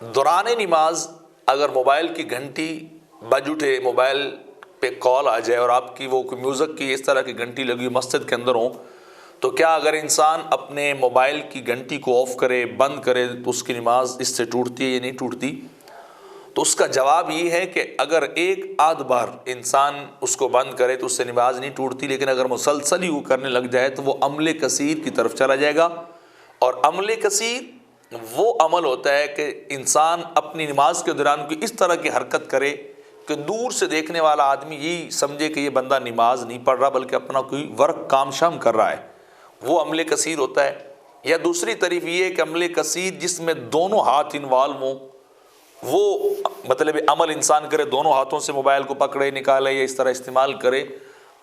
دوران نماز اگر موبائل کی گھنٹی بج اٹھے، موبائل پہ کال آ جائے اور آپ کی وہ کوئی میوزک کی اس طرح کی گھنٹی لگی مسجد کے اندر ہوں، تو کیا اگر انسان اپنے موبائل کی گھنٹی کو آف کرے، بند کرے، تو اس کی نماز اس سے ٹوٹتی ہے یا نہیں ٹوٹتی؟ تو اس کا جواب یہ ہے کہ اگر ایک آدھ بار انسان اس کو بند کرے تو اس سے نماز نہیں ٹوٹتی، لیکن اگر مسلسل ہی وہ کرنے لگ جائے تو وہ عمل کثیر کی طرف چلا جائے گا۔ اور عمل کثیر وہ عمل ہوتا ہے کہ انسان اپنی نماز کے دوران کوئی اس طرح کی حرکت کرے کہ دور سے دیکھنے والا آدمی یہی سمجھے کہ یہ بندہ نماز نہیں پڑھ رہا بلکہ اپنا کوئی ورک کام شام کر رہا ہے، وہ عمل کثیر ہوتا ہے۔ یا دوسری طرف یہ ہے کہ عمل کثیر جس میں دونوں ہاتھ انوالو ہوں، وہ مطلب عمل انسان کرے، دونوں ہاتھوں سے موبائل کو پکڑے، نکالے یا اس طرح استعمال کرے،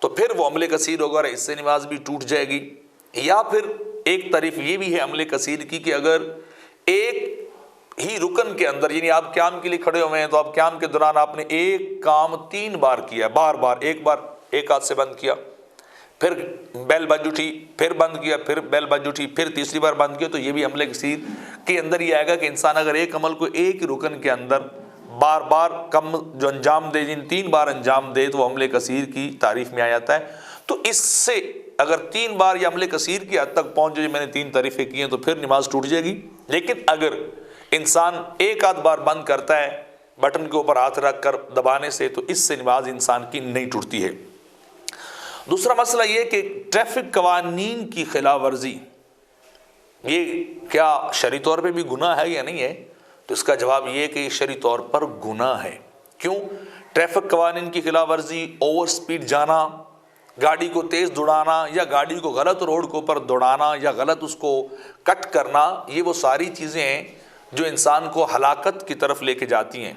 تو پھر وہ عمل کثیر ہوگا اور اس سے نماز بھی ٹوٹ جائے گی۔ یا پھر ایک طرف یہ بھی ہے عمل کثیر کی کہ اگر ایک ہی رکن کے اندر، یعنی آپ قیام کے لیے کھڑے ہوئے ہیں تو آپ قیام کے دوران آپ نے ایک کام 3 بار کیا، بار بار ایک ہاتھ سے بند کیا، پھر بیل بج اٹھی، پھر بند کیا، پھر بیل بج اٹھی، پھر تیسری بار بند کیا، تو یہ بھی عمل کثیر کے اندر ہی آئے گا کہ انسان اگر ایک عمل کو ایک رکن کے اندر بار بار کم جو انجام دے، جن 3 بار انجام دے، تو وہ عمل کثیر کی تعریف میں آ جاتا ہے۔ تو اس سے اگر 3 بار یہ عمل کثیر کی حد تک پہنچ جائے، میں نے 3 تعریفیں کی ہیں، تو پھر نماز ٹوٹ جائے گی۔ لیکن اگر انسان ایک آدھ بار بند کرتا ہے بٹن کے اوپر ہاتھ رکھ کر دبانے سے، تو اس سے نماز انسان کی نہیں ٹوٹتی ہے۔ دوسرا مسئلہ یہ کہ ٹریفک قوانین کی خلاف ورزی، یہ کیا شرعی طور پہ بھی گناہ ہے یا نہیں ہے؟ تو اس کا جواب یہ ہے کہ یہ شرعی طور پر گناہ ہے۔ کیوں؟ ٹریفک قوانین کی خلاف ورزی، اوور سپیڈ جانا، گاڑی کو تیز دوڑانا یا گاڑی کو غلط روڈ کے اوپر دوڑانا یا غلط اس کو کٹ کرنا، یہ وہ ساری چیزیں ہیں جو انسان کو ہلاکت کی طرف لے کے جاتی ہیں۔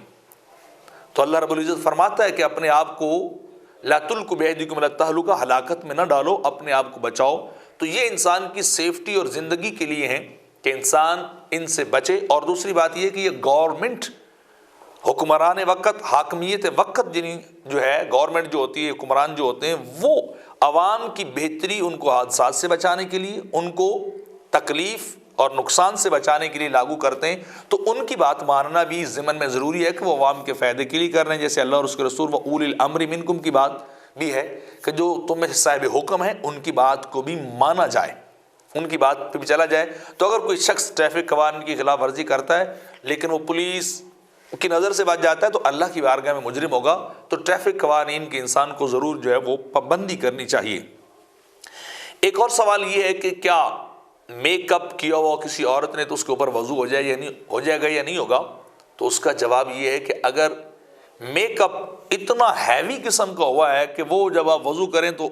تو اللہ رب العزت فرماتا ہے کہ اپنے آپ کو لا تلقوا بأیدیکم الی التہلکہ، ہلاکت میں نہ ڈالو، اپنے آپ کو بچاؤ۔ تو یہ انسان کی سیفٹی اور زندگی کے لیے ہیں کہ انسان ان سے بچے۔ اور دوسری بات یہ کہ یہ گورنمنٹ، حکمران وقت، حاکمیت وقت جو ہے، گورنمنٹ جو ہوتی ہے، حکمران جو ہوتے ہیں، وہ عوام کی بہتری، ان کو حادثات سے بچانے کے لیے، ان کو تکلیف اور نقصان سے بچانے کے لیے لاگو کرتے ہیں۔ تو ان کی بات ماننا بھی ضمن میں ضروری ہے کہ وہ عوام کے فائدے کے لیے کر رہے ہیں، جیسے اللہ اور اس کے رسول وَأُولِي الْأَمْرِ مِنْكُمْ کی بات بھی ہے کہ جو تم میں صاحب حکم ہیں ان کی بات کو بھی مانا جائے، ان کی بات پہ بھی چلا جائے۔ تو اگر کوئی شخص ٹریفک قوانین کی خلاف ورزی کرتا ہے لیکن وہ پولیس کی نظر سے بچ جاتا ہے تو اللہ کی بارگاہ میں مجرم ہوگا۔ تو ٹریفک قوانین کے انسان کو ضرور جو ہے وہ پابندی کرنی چاہیے۔ ایک اور سوال یہ ہے کہ کیا میک اپ کیا ہوا کسی عورت نے تو اس کے اوپر وضو ہو جائے گا یا نہیں ہوگا؟ تو اس کا جواب یہ ہے کہ اگر میک اپ اتنا ہیوی قسم کا ہوا ہے کہ وہ جب آپ وضو کریں تو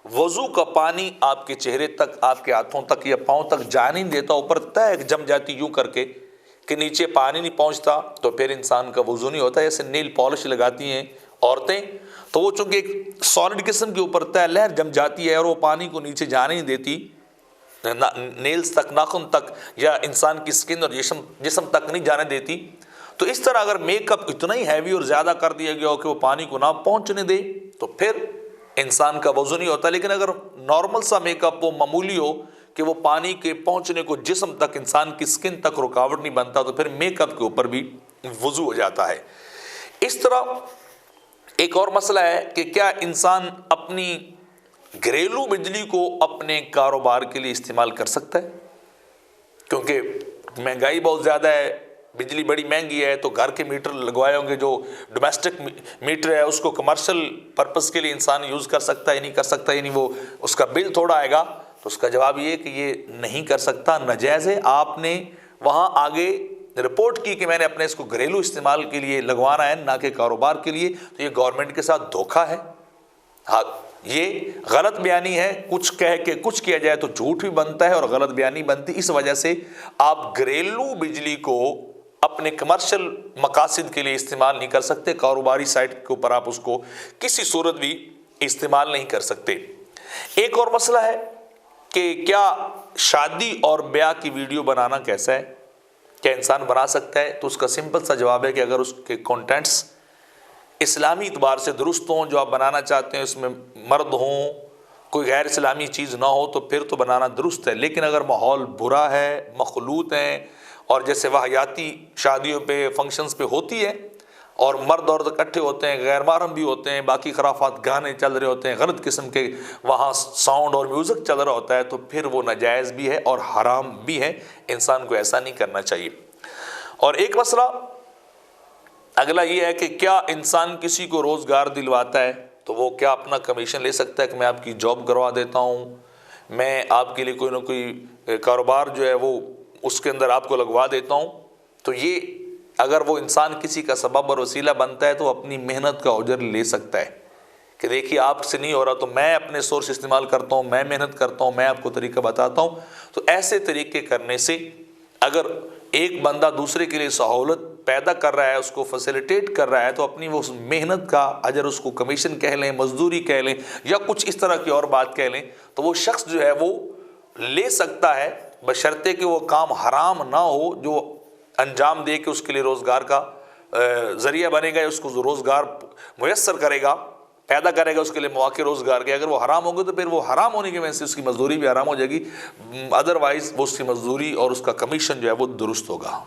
وضو کا پانی آپ کے چہرے تک، آپ کے ہاتھوں تک یا پاؤں تک جا نہیں دیتا، اوپر طے جم جاتی یوں کر کے کہ نیچے پانی نہیں پہنچتا، تو پھر انسان کا وضو نہیں ہوتا۔ جیسے نیل پالش لگاتی ہیں عورتیں، تو وہ چونکہ ایک سالڈ قسم کے اوپر طے لہر جم جاتی ہے اور وہ پانی کو نیچے جانے نہیں دیتی، نیلز تک، ناخن تک یا انسان کی سکن اور جسم تک نہیں جانے دیتی۔ تو اس طرح اگر میک اپ اتنا ہی ہیوی اور زیادہ کر دیا گیا ہو کہ وہ پانی کو نہ پہنچنے دے تو پھر انسان کا وضو نہیں ہوتا۔ لیکن اگر نارمل سا میک اپ وہ معمولی ہو کہ وہ پانی کے پہنچنے کو جسم تک، انسان کی سکن تک رکاوٹ نہیں بنتا، تو پھر میک اپ کے اوپر بھی وضو ہو جاتا ہے۔ اس طرح ایک اور مسئلہ ہے کہ کیا انسان اپنی گھریلو بجلی کو اپنے کاروبار کے لیے استعمال کر سکتا ہے؟ کیونکہ مہنگائی بہت زیادہ ہے، بجلی بڑی مہنگی ہے، تو گھر کے میٹر لگوائے ہوں گے، جو ڈومیسٹک میٹر ہے اس کو کمرشل پرپس کے لیے انسان یوز کر سکتا ہے نہیں کر سکتا، یعنی وہ اس کا بل تھوڑا آئے گا۔ تو اس کا جواب یہ کہ یہ نہیں کر سکتا، ناجائز ہے۔ آپ نے وہاں آگے رپورٹ کی کہ میں نے اپنے اس کو گھریلو استعمال کے لیے لگوانا ہے، نہ کہ کاروبار کے لیے، تو یہ گورنمنٹ کے ساتھ دھوکہ ہے۔ ہاں، یہ غلط بیانی ہے، کچھ کہہ کے کچھ کیا جائے تو جھوٹ بھی بنتا ہے اور غلط بیانی بنتی۔ اس وجہ سے آپ گھریلو بجلی کو اپنے کمرشل مقاصد کے لیے استعمال نہیں کر سکتے، کاروباری سائٹ کے اوپر آپ اس کو کسی صورت بھی استعمال نہیں کر سکتے۔ ایک اور مسئلہ ہے کہ کیا شادی اور بیاہ کی ویڈیو بنانا کیسا ہے؟ کیا انسان بنا سکتا ہے؟ تو اس کا سمپل سا جواب ہے کہ اگر اس کے کانٹینٹس اسلامی اعتبار سے درست ہوں، جو آپ بنانا چاہتے ہیں اس میں مرد ہوں، کوئی غیر اسلامی چیز نہ ہو، تو پھر تو بنانا درست ہے۔ لیکن اگر ماحول برا ہے، مخلوط ہیں اور جیسے واحیاتی شادیوں پہ فنکشنز پہ ہوتی ہے اور مرد عورت اکٹھے ہوتے ہیں، غیر محرم بھی ہوتے ہیں، باقی خرافات گانے چل رہے ہوتے ہیں، غلط قسم کے وہاں ساؤنڈ اور میوزک چل رہا ہوتا ہے، تو پھر وہ ناجائز بھی ہے اور حرام بھی ہے، انسان کو ایسا نہیں کرنا چاہیے۔ اور ایک مسئلہ اگلا یہ ہے کہ کیا انسان کسی کو روزگار دلواتا ہے تو وہ کیا اپنا کمیشن لے سکتا ہے کہ میں آپ کی جاب کروا دیتا ہوں، میں آپ کے لیے کوئی نہ کوئی کاروبار جو ہے وہ اس کے اندر آپ کو لگوا دیتا ہوں؟ تو یہ اگر وہ انسان کسی کا سبب اور وسیلہ بنتا ہے تو اپنی محنت کا اجر لے سکتا ہے کہ دیکھیے آپ سے نہیں ہو رہا تو میں اپنے سورس استعمال کرتا ہوں، میں محنت کرتا ہوں، میں آپ کو طریقہ بتاتا ہوں۔ تو ایسے طریقے کرنے سے اگر ایک بندہ دوسرے کے لیے سہولت پیدا کر رہا ہے، اس کو فیسیلیٹیٹ کر رہا ہے، تو اپنی وہ محنت کا اجر، اس کو کمیشن کہہ لیں، مزدوری کہہ لیں، یا کچھ اس طرح کی اور بات کہہ لیں، تو وہ شخص جو ہے وہ لے سکتا ہے، بشرطے کہ وہ کام حرام نہ ہو جو انجام دے کے اس کے لیے روزگار کا ذریعہ بنے گا، اس کو روزگار میسر کرے گا، پیدا کرے گا اس کے لیے مواقع روزگار کے۔ اگر وہ حرام ہوں گے تو پھر وہ حرام ہونے کی وجہ سے اس کی مزدوری بھی حرام ہو جائے گی، ادروائز وہ اس کی مزدوری اور اس کا کمیشن جو ہے وہ درست ہوگا۔